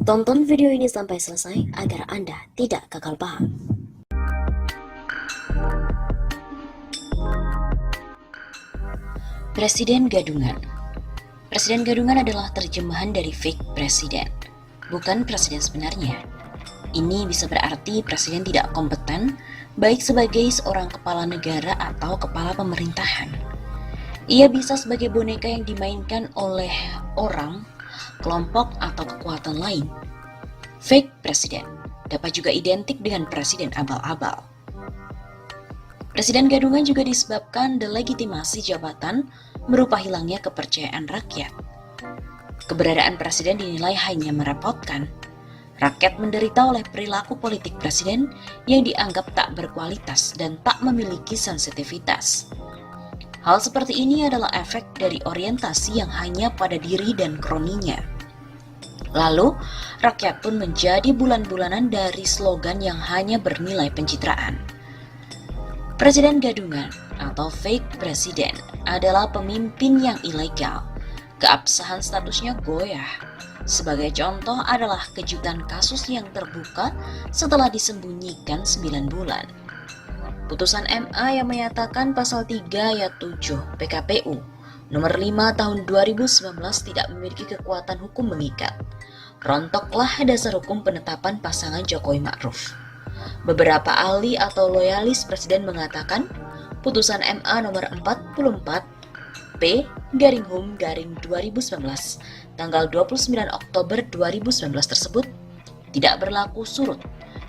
Tonton video ini sampai selesai agar Anda tidak gagal paham. Presiden Gadungan. Presiden Gadungan adalah terjemahan dari fake presiden, bukan presiden sebenarnya. Ini bisa berarti presiden tidak kompeten, baik sebagai seorang kepala negara atau kepala pemerintahan. Ia bisa sebagai boneka yang dimainkan oleh orang, kelompok, atau kekuatan lain. Fake presiden dapat juga identik dengan presiden abal-abal. Presiden gadungan juga disebabkan delegitimasi jabatan berupa hilangnya kepercayaan rakyat. Keberadaan presiden dinilai hanya merepotkan. Rakyat menderita oleh perilaku politik presiden yang dianggap tak berkualitas dan tak memiliki sensitivitas. Hal seperti ini adalah efek dari orientasi yang hanya pada diri dan kroninya. Lalu, rakyat pun menjadi bulan-bulanan dari slogan yang hanya bernilai pencitraan. Presiden gadungan atau fake presiden adalah pemimpin yang ilegal. Keabsahan statusnya goyah. Sebagai contoh adalah kejutan kasus yang terbuka setelah disembunyikan 9 bulan. Putusan MA yang menyatakan pasal 3 ayat 7 PKPU nomor 5 tahun 2019 tidak memiliki kekuatan hukum mengikat. Rontoklah dasar hukum penetapan pasangan Jokowi Ma'ruf. Beberapa ahli atau loyalis presiden mengatakan putusan MA nomor 44 P/HUM/2019 tanggal 29 Oktober 2019 tersebut tidak berlaku surut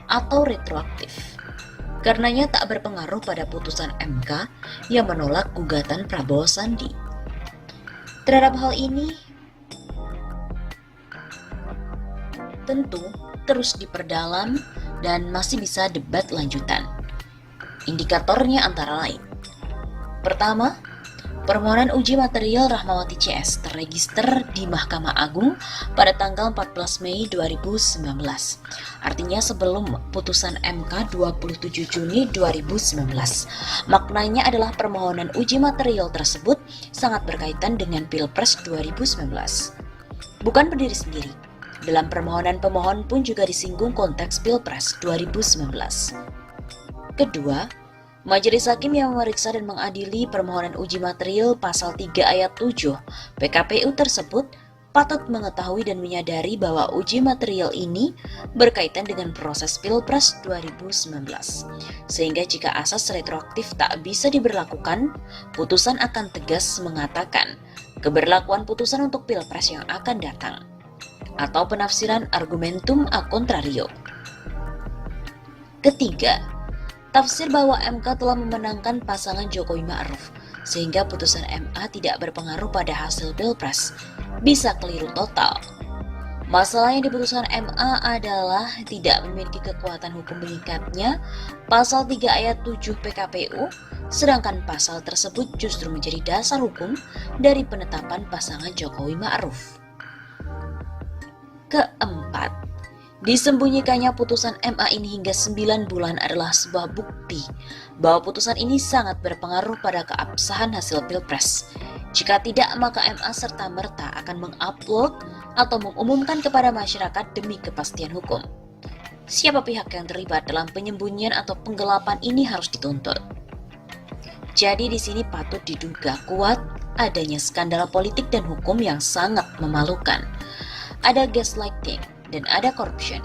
atau retroaktif. Karenanya tak berpengaruh pada putusan MK yang menolak gugatan Prabowo Sandi. Terhadap hal ini, tentu terus diperdalam dan masih bisa debat lanjutan. Indikatornya antara lain. Pertama, permohonan uji material Rahmawati CS terregister di Mahkamah Agung pada tanggal 14 Mei 2019. Artinya sebelum putusan MK 27 Juni 2019. Maknanya adalah permohonan uji material tersebut sangat berkaitan dengan Pilpres 2019. Bukan berdiri sendiri. Dalam permohonan pemohon pun juga disinggung konteks Pilpres 2019. Kedua, Majelis Hakim yang memeriksa dan mengadili permohonan uji material pasal 3 ayat 7 PKPU tersebut patut mengetahui dan menyadari bahwa uji material ini berkaitan dengan proses Pilpres 2019. Sehingga jika asas retroaktif tak bisa diberlakukan, putusan akan tegas mengatakan keberlakuan putusan untuk Pilpres yang akan datang, atau penafsiran argumentum a contrario. Ketiga, tafsir bahwa MK telah memenangkan pasangan Jokowi Ma'ruf sehingga putusan MA tidak berpengaruh pada hasil Pilpres bisa keliru total. Masalah yang di putusan MA adalah tidak memiliki kekuatan hukum mengikatnya pasal 3 ayat 7 PKPU, sedangkan pasal tersebut justru menjadi dasar hukum dari penetapan pasangan Jokowi Ma'ruf. Keempat, disembunyikannya putusan MA ini hingga 9 bulan adalah sebuah bukti bahwa putusan ini sangat berpengaruh pada keabsahan hasil Pilpres. Jika tidak, maka MA serta-merta akan mengupload atau mengumumkan kepada masyarakat demi kepastian hukum. Siapa pihak yang terlibat dalam penyembunyian atau penggelapan ini harus dituntut. Jadi di sini patut diduga kuat adanya skandal politik dan hukum yang sangat memalukan. Ada gaslighting dan ada corruption.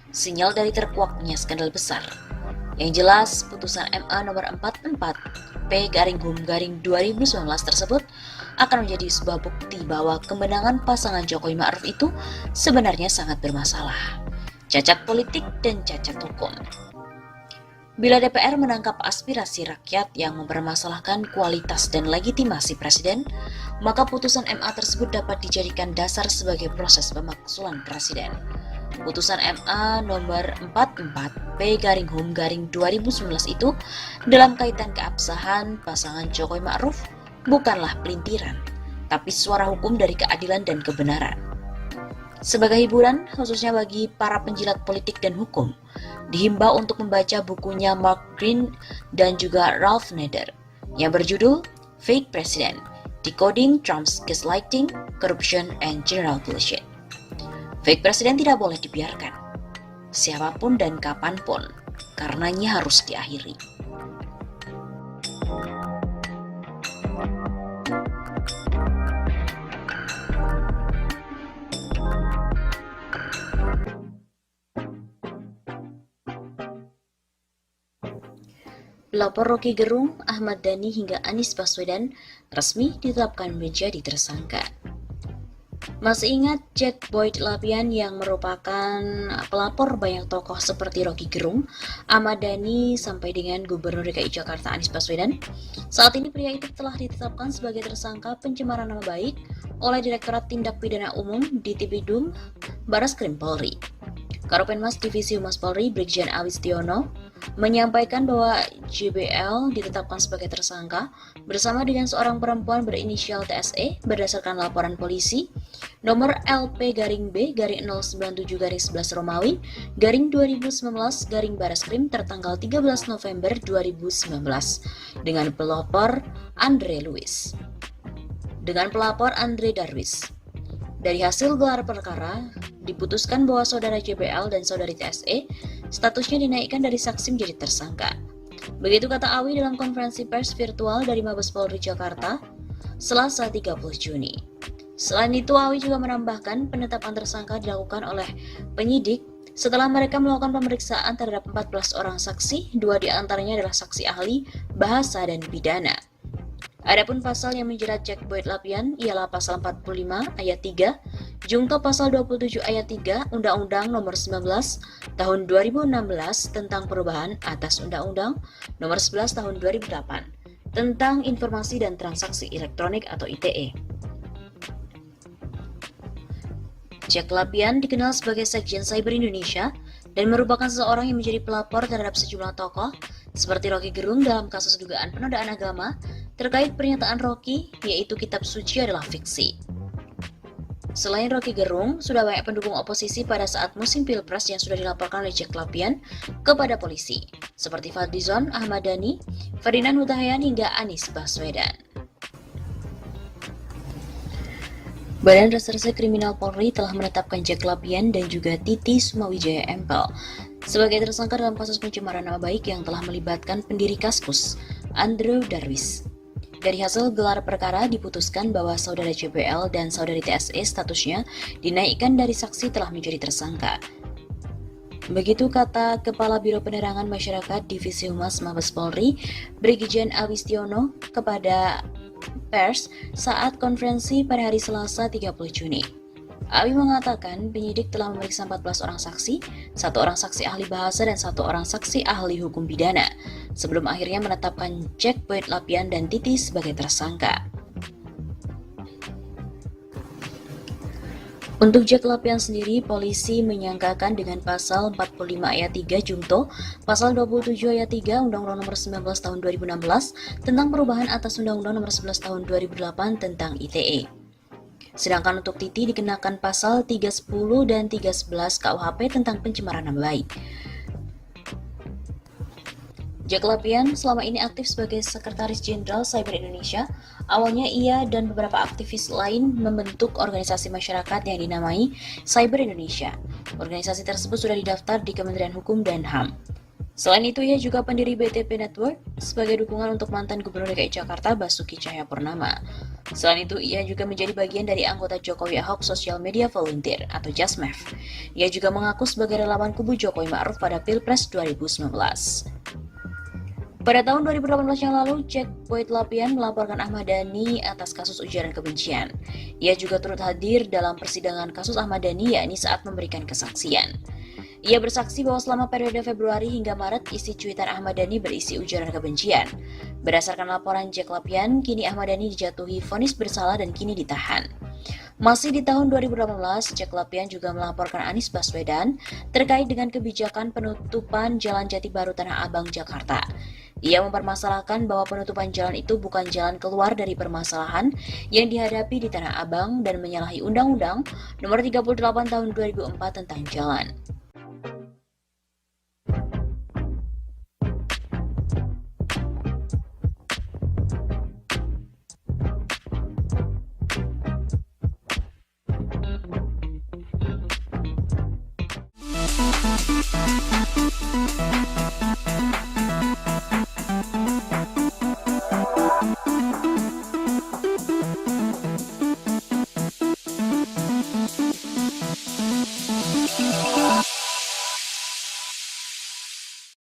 Sinyal dari terkuaknya skandal besar. Yang jelas, putusan MA nomor 44 P/HUM/2019 tersebut akan menjadi sebuah bukti bahwa kemenangan pasangan Jokowi Ma'ruf itu sebenarnya sangat bermasalah. Cacat politik dan cacat hukum. Bila DPR menangkap aspirasi rakyat yang mempermasalahkan kualitas dan legitimasi presiden, maka putusan MA tersebut dapat dijadikan dasar sebagai proses pemaksulan presiden. Putusan MA nomor 44 P/HUM/2019 itu dalam kaitan keabsahan pasangan Jokowi Ma'ruf bukanlah pelintiran, tapi suara hukum dari keadilan dan kebenaran. Sebagai hiburan, khususnya bagi para penjilat politik dan hukum, dihimbau untuk membaca bukunya Mark Green dan juga Ralph Nader yang berjudul Fake President: Decoding Trump's Gaslighting, Corruption, and General Bullshit. Fake presiden tidak boleh dibiarkan, siapapun dan kapanpun, karenanya harus diakhiri. Pelapor Rocky Gerung, Ahmad Dhani hingga Anies Baswedan resmi ditetapkan menjadi tersangka. Masih ingat Jack Boyd Lapian yang merupakan pelapor banyak tokoh seperti Rocky Gerung, Ahmad Dhani sampai dengan Gubernur DKI Jakarta Anies Baswedan? Saat ini pria itu telah ditetapkan sebagai tersangka pencemaran nama baik oleh Direktorat Tindak Pidana Umum di Tipidum Barreskrim Polri. Karopenmas Divisi Humas Polri Brigjen Awistiono menyampaikan bahwa JBL ditetapkan sebagai tersangka bersama dengan seorang perempuan berinisial TSE berdasarkan laporan polisi nomor LP-B-097-11 Romawi _2019 Barreskrim tertanggal 13 November 2019 dengan pelapor Andre Darwis. Dari hasil gelar perkara, diputuskan bahwa saudara JBL dan saudari TSE statusnya dinaikkan dari saksi menjadi tersangka. Begitu kata Awi dalam konferensi pers virtual dari Mabes Polri Jakarta, Selasa 30 Juni. Selain itu, Awi juga menambahkan penetapan tersangka dilakukan oleh penyidik setelah mereka melakukan pemeriksaan terhadap 14 orang saksi, 2 diantaranya adalah saksi ahli, bahasa, dan pidana. Adapun pasal yang menjerat Jack Boyd Lapian ialah pasal 45 ayat 3, Jungto pasal 27 ayat 3 Undang-Undang Nomor 19 Tahun 2016 tentang perubahan atas Undang-Undang Nomor 11 Tahun 2008 tentang Informasi dan Transaksi Elektronik atau ITE. Jack Lapian dikenal sebagai Sekjen Cyber Indonesia dan merupakan seseorang yang menjadi pelapor terhadap sejumlah tokoh seperti Rocky Gerung dalam kasus dugaan penodaan agama terkait pernyataan Rocky, yaitu kitab suci adalah fiksi. Selain Rocky Gerung, sudah banyak pendukung oposisi pada saat musim Pilpres yang sudah dilaporkan oleh Jack Lapian kepada polisi, seperti Fadlizon, Ahmad Dhani, Ferdinand Hutahian hingga Anies Baswedan. Badan Reserse Kriminal Polri telah menetapkan Jack Lapian dan juga Titi Sumawijaya Empel sebagai tersangka dalam kasus pencemaran nama baik yang telah melibatkan pendiri Kaskus, Andre Darwis. Dari hasil gelar perkara diputuskan bahwa saudara JBL dan saudari TSE statusnya dinaikkan dari saksi telah menjadi tersangka. Begitu kata Kepala Biro Penerangan Masyarakat Divisi Humas Mabes Polri, Brigjen Awistiono kepada pers saat konferensi pada hari Selasa 30 Juni. Awi mengatakan penyidik telah memeriksa 14 orang saksi, 1 orang saksi ahli bahasa dan 1 orang saksi ahli hukum pidana, sebelum akhirnya menetapkan Jack Boyd Lapian dan Titi sebagai tersangka. Untuk Jack Lapian sendiri, polisi menyangkakan dengan pasal 45 ayat 3 Jungto, pasal 27 ayat 3 Undang-Undang Nomor 19 Tahun 2016 tentang perubahan atas Undang-Undang Nomor 11 Tahun 2008 tentang ITE. Sedangkan untuk Titi dikenakan pasal 310 dan 311 KUHP tentang pencemaran nama baik. Jack Lapian selama ini aktif sebagai Sekretaris Jenderal Cyber Indonesia. Awalnya ia dan beberapa aktivis lain membentuk organisasi masyarakat yang dinamai Cyber Indonesia. Organisasi tersebut sudah didaftar di Kementerian Hukum dan HAM. Selain itu, ia juga pendiri BTP Network sebagai dukungan untuk mantan Gubernur DKI Jakarta Basuki Cahayapurnama. Selain itu, ia juga menjadi bagian dari anggota Jokowi Ahok Social Media Volunteer atau JASMEV. Ia juga mengaku sebagai relawan kubu Jokowi Ma'ruf pada Pilpres 2019. Pada tahun 2018 yang lalu, Jack Boyd Lapian melaporkan Ahmad Dhani atas kasus ujaran kebencian. Ia juga turut hadir dalam persidangan kasus Ahmad Dhani, yakni saat memberikan kesaksian. Ia bersaksi bahwa selama periode Februari hingga Maret, isi cuitan Ahmad Dhani berisi ujaran kebencian. Berdasarkan laporan Jack Lapian, kini Ahmad Dhani dijatuhi vonis bersalah dan kini ditahan. Masih di tahun 2018, Jack Lapian juga melaporkan Anies Baswedan terkait dengan kebijakan penutupan Jalan Jati Baru Tanah Abang, Jakarta. Ia mempermasalahkan bahwa penutupan jalan itu bukan jalan keluar dari permasalahan yang dihadapi di Tanah Abang dan menyalahi Undang-Undang Nomor 38 Tahun 2004 tentang jalan.